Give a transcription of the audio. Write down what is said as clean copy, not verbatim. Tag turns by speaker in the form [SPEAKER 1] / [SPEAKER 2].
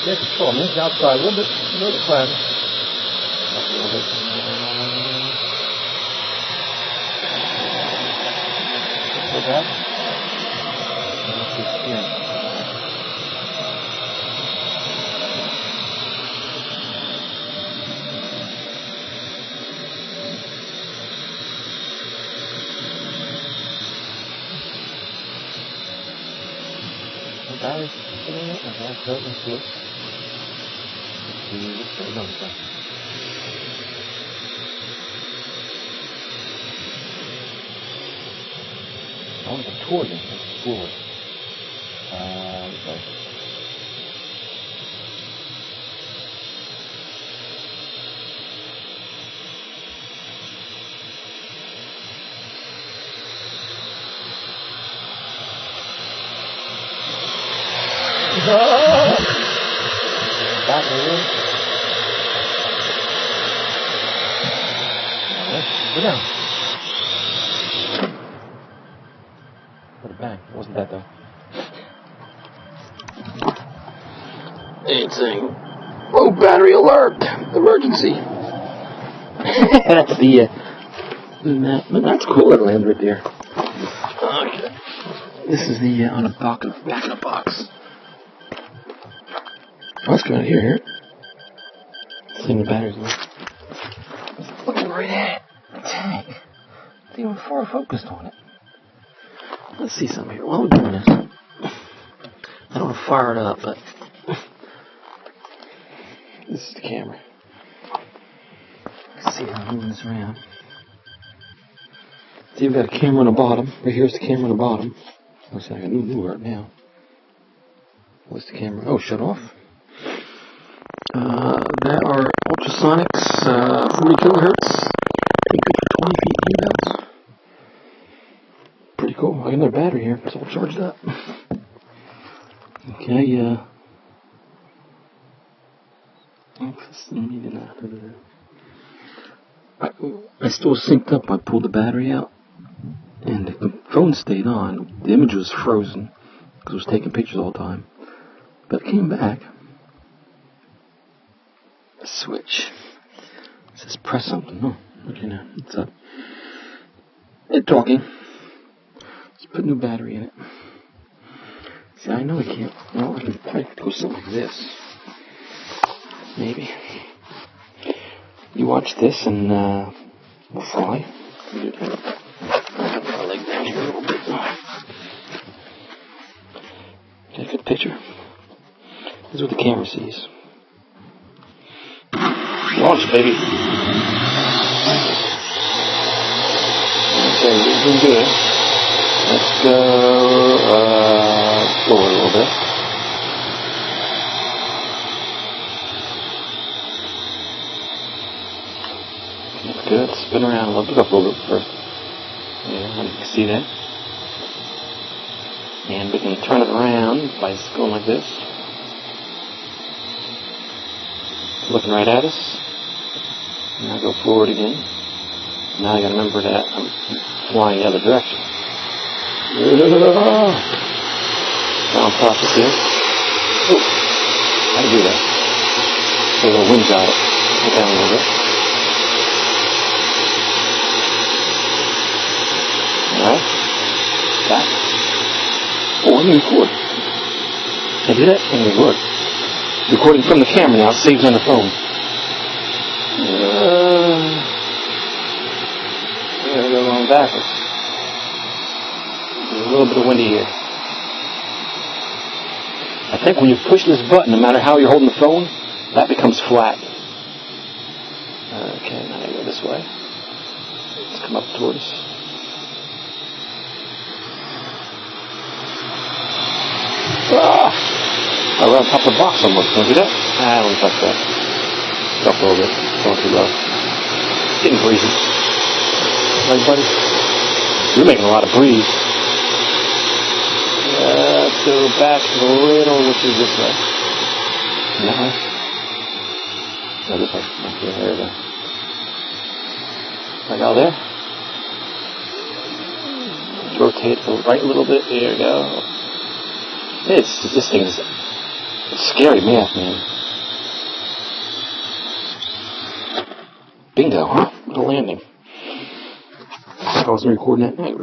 [SPEAKER 1] Yeah, control. I'm moving outside a little bit cloudy. Up a little bit. Like that. Let's see here. Batteries sitting in it. Okay, so let's see. Let's see what's going on with that. I want to go toward it, forward. Okay. Back in. Go down. What a bang. It wasn't that though. Ain't saying, oh, battery alert! Emergency! That's the, that's cool. It landed right there. Okay. This is the, on the back of the box. Oh, it's coming out here. Seeing the batteries low. Looking right at it. Dang. It's even far focused on it. Let's see something here. While we're doing this, I don't want to fire it up, but this is the camera. Let's see how I'm moving this around. See, we've got a camera on the bottom. Right here's the camera on the bottom. Looks like I can move right now. What's the camera? Oh, shut off. That are ultrasonics, 40 kilohertz. Pretty good for 20 feet earbuds. Pretty cool. I got another battery here. It's all charged up. Okay, I still synced up. I pulled the battery out, and the phone stayed on. The image was frozen because it was taking pictures all the time. But it came back. Switch. It says press something. Oh, okay now. It's up. It's talking. Let's put a new battery in it. See, I know I can't. Well, I can probably go something like this. Maybe. You watch this and we'll fly. I'll put my leg down here a little bit. Get a good picture. This is what the camera sees. Launch, baby. Okay, we're doing good. Let's go forward a little bit. That's good. Spin around. Look up a little bit first. Yeah, you can see that. And we can turn it around by going like this. Looking right at us. Now go forward again. Now I gotta remember that I'm flying the other direction. Now I'm process here. Oh, how to do that? Put a little wind got it. Put down a little bit. Alright. Back. Oh, I'm gonna record. I did it? I'm gonna record. Recording from the camera now. It saves on the phone. There we go, going backwards. There's a little bit of windy here. I think when you push this button, no matter how you're holding the phone, that becomes flat. Okay, now I go this way. Let's come up towards us. I went on top of the box almost. Don't do that? I don't touch that. Up a little bit. Going too low. Getting breezy. Right, buddy? You're making a lot of breeze. Let's go back a little, which is this way. That way? No, this way. Okay, there we go. Like out there? Let's rotate to the right a little bit. There we go. This thing is It's scary math, man. Bingo, huh? What a landing. I wasn't recording that night.